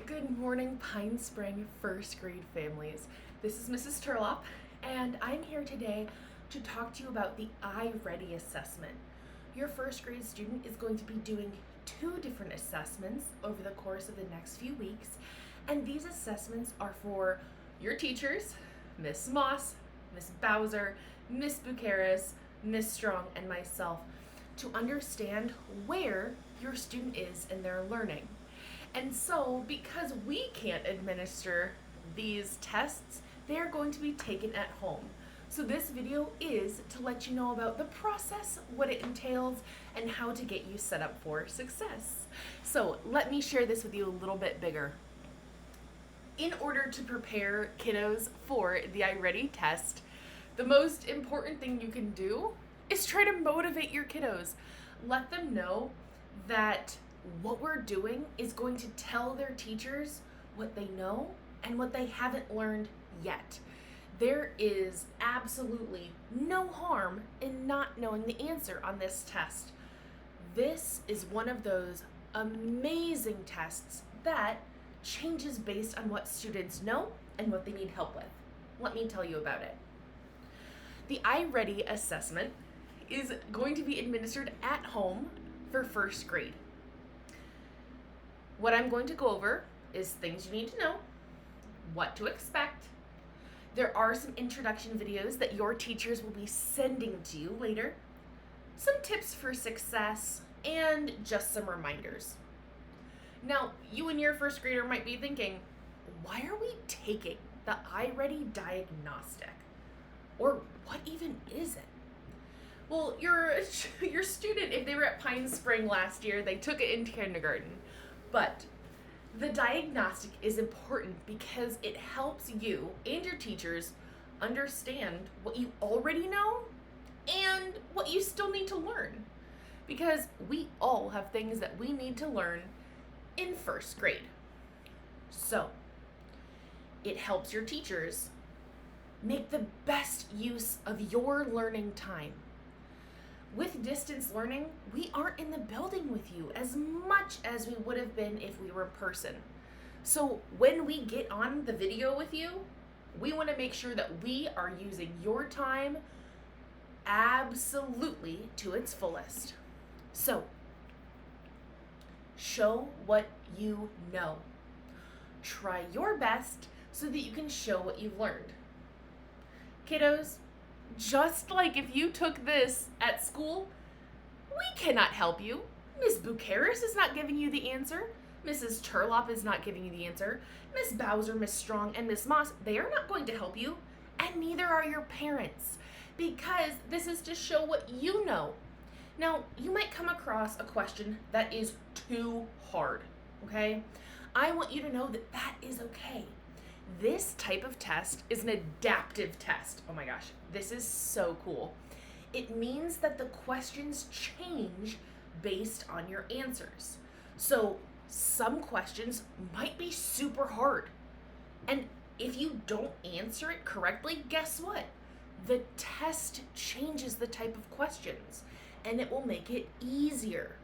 Good morning, Pine Spring first grade families. This is Mrs. Turlop, and I'm here today to talk to you about the IReady assessment. Your first grade student is going to be doing 2 different assessments over the course of the next few weeks, and these assessments are for your teachers, Miss Moss, Miss Bowser, Miss Bucaris, Miss Strong, and myself, to understand where your student is in their learning. And so, because we can't administer these tests, they are going to be taken at home. So this video is to let you know about the process, what it entails, and how to get you set up for success. So let me share this with you a little bit bigger. In order to prepare kiddos for the IReady test, the most important thing you can do is try to motivate your kiddos. Let them know that what we're doing is going to tell their teachers what they know and what they haven't learned yet. There is absolutely no harm in not knowing the answer on this test. This is one of those amazing tests that changes based on what students know and what they need help with. Let me tell you about it. The IReady assessment is going to be administered at home for first grade. What I'm going to go over is things you need to know, what to expect. There are some introduction videos that your teachers will be sending to you later, some tips for success, and just some reminders. Now, you and your first grader might be thinking, why are we taking the IReady diagnostic? Or what even is it? Well, your student, if they were at Pine Spring last year, they took it in kindergarten. But the diagnostic is important because it helps you and your teachers understand what you already know and what you still need to learn. Because we all have things that we need to learn in first grade. So, it helps your teachers make the best use of your learning time. With distance learning, we aren't in the building with you as much as we would have been if we were in person. So when we get on the video with you, we want to make sure that we are using your time absolutely to its fullest. So, show what you know. Try your best so that you can show what you've learned. Kiddos, just like if you took this at school, we cannot help you. Miss Bucaris is not giving you the answer. Mrs. Turlop is not giving you the answer. Miss Bowser, Miss Strong, and Miss Moss, they are not going to help you, and neither are your parents, because this is to show what you know. Now, you might come across a question that is too hard, okay? I want you to know that that is okay. This type of test is an adaptive test. Oh my gosh, this is so cool. It means that the questions change based on your answers. So some questions might be super hard. And if you don't answer it correctly, guess what? The test changes the type of questions and it will make it easier.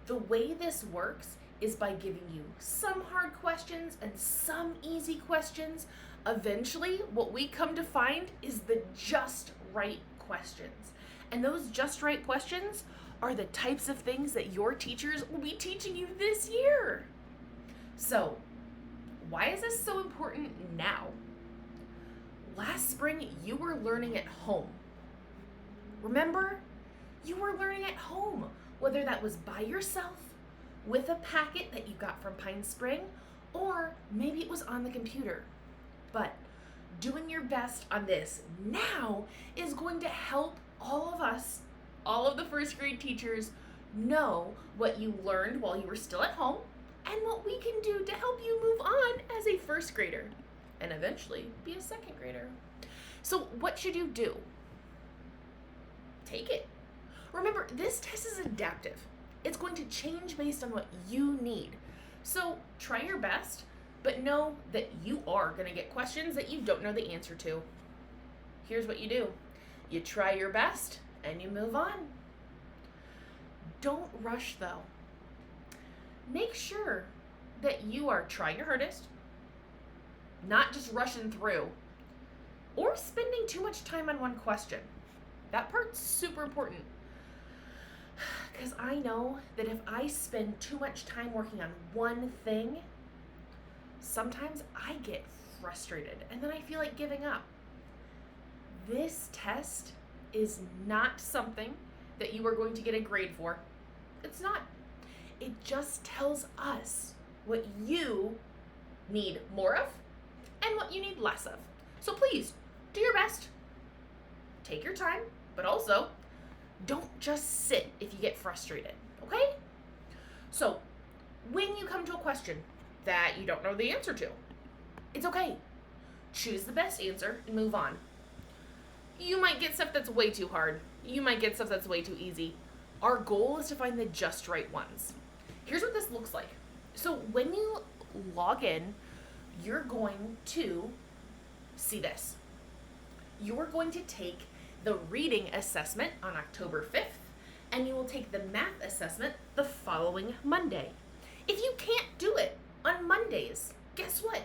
The way this works is by giving you some hard questions and some easy questions. Eventually, what we come to find is the just right questions. And those just right questions are the types of things that your teachers will be teaching you this year. So, why is this so important now? Last spring, you were learning at home. Remember? You were learning at home, whether that was by yourself, with a packet that you got from Pine Spring, or maybe it was on the computer. But doing your best on this now is going to help all of us, all of the first grade teachers, know what you learned while you were still at home and what we can do to help you move on as a first grader and eventually be a second grader. So what should you do? Take it. Remember, this test is adaptive. It's going to change based on what you need. So try your best, but know that you are going to get questions that you don't know the answer to. Here's what you do. You try your best and you move on. Don't rush though. Make sure that you are trying your hardest, not just rushing through, or spending too much time on one question. That part's super important. Because I know that if I spend too much time working on one thing, sometimes I get frustrated and then I feel like giving up. This test is not something that you are going to get a grade for. It's not. It just tells us what you need more of and what you need less of. So please, do your best. Take your time, but also don't just sit if you get frustrated, okay? So, when you come to a question that you don't know the answer to, it's okay. Choose the best answer and move on. You might get stuff that's way too hard. You might get stuff that's way too easy. Our goal is to find the just right ones. Here's what this looks like. So when you log in, you're going to see this. You're going to take the reading assessment on October 5th, and you will take the math assessment the following Monday. If you can't do it on Mondays, guess what?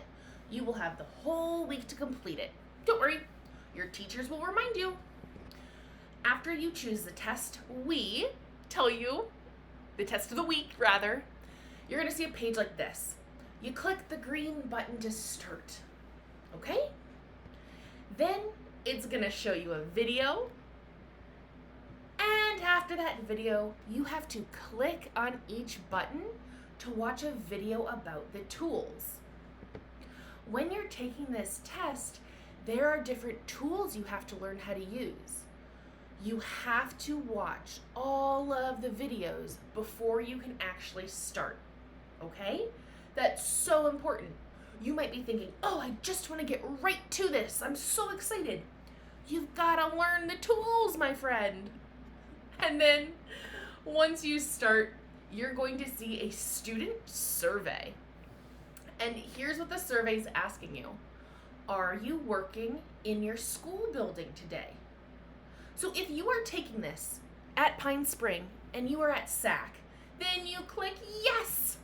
You will have the whole week to complete it. Don't worry, your teachers will remind you. After you choose the test, we tell you, the test of the week rather, you're gonna see a page like this. You click the green button to start, okay? Then it's gonna show you a video, and after that video, you have to click on each button to watch a video about the tools. When you're taking this test, there are different tools you have to learn how to use. You have to watch all of the videos before you can actually start, okay? That's so important. You might be thinking, oh, I just want to get right to this. I'm so excited. You've got to learn the tools, my friend. And then once you start, you're going to see a student survey. And here's what the survey's asking you. Are you working in your school building today? So if you are taking this at Pine Spring and you are at SAC, then you click yes.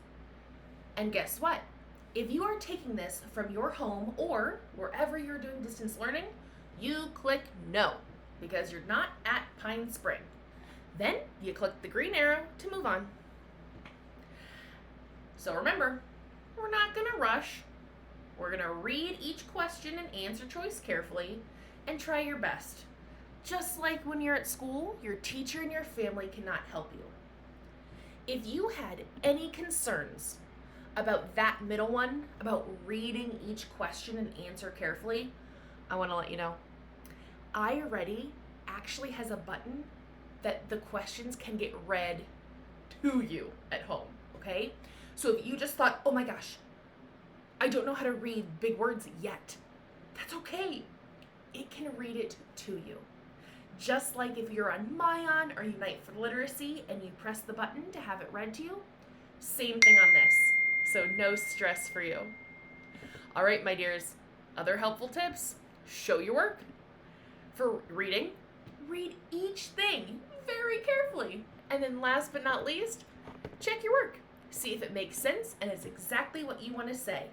And guess what? If you are taking this from your home or wherever you're doing distance learning, you click no, because you're not at Pine Spring. Then you click the green arrow to move on. So remember, we're not gonna rush. We're gonna read each question and answer choice carefully and try your best. Just like when you're at school, your teacher and your family cannot help you. If you had any concerns about that middle one, about reading each question and answer carefully, I want to let you know. IReady actually has a button that the questions can get read to you at home, okay? So if you just thought, oh my gosh, I don't know how to read big words yet, that's okay. It can read it to you. Just like if you're on Mayan or Unite for Literacy and you press the button to have it read to you, same thing on this. So no stress for you. All right, my dears, other helpful tips, show your work. For reading, read each thing very carefully. And then last but not least, check your work. See if it makes sense and it's exactly what you want to say.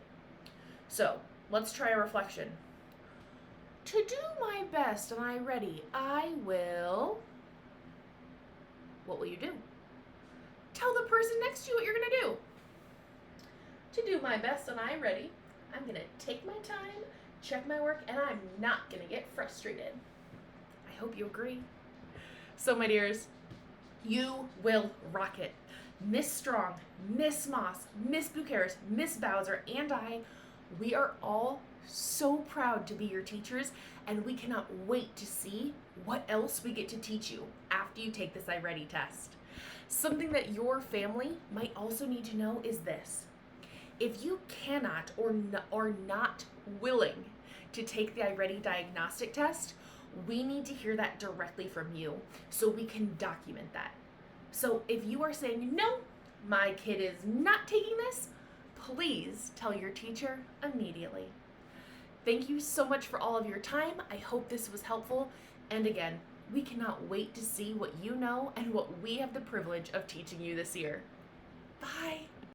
So let's try a reflection. To do my best and IReady, I will... What will you do? Tell the person next to you what you're going to do. To do my best and IReady, I'm going to take my time, check my work, and I'm not going to get frustrated. I hope you agree. So, my dears, you will rock it. Miss Strong, Miss Moss, Miss Bucharis, Miss Bowser, and I, we are all so proud to be your teachers, and we cannot wait to see what else we get to teach you after you take this IReady test. Something that your family might also need to know is this. If you cannot or are not willing to take the IReady diagnostic test, we need to hear that directly from you so we can document that. So if you are saying, no, my kid is not taking this, please tell your teacher immediately. Thank you so much for all of your time. I hope this was helpful. And again, we cannot wait to see what you know and what we have the privilege of teaching you this year. Bye.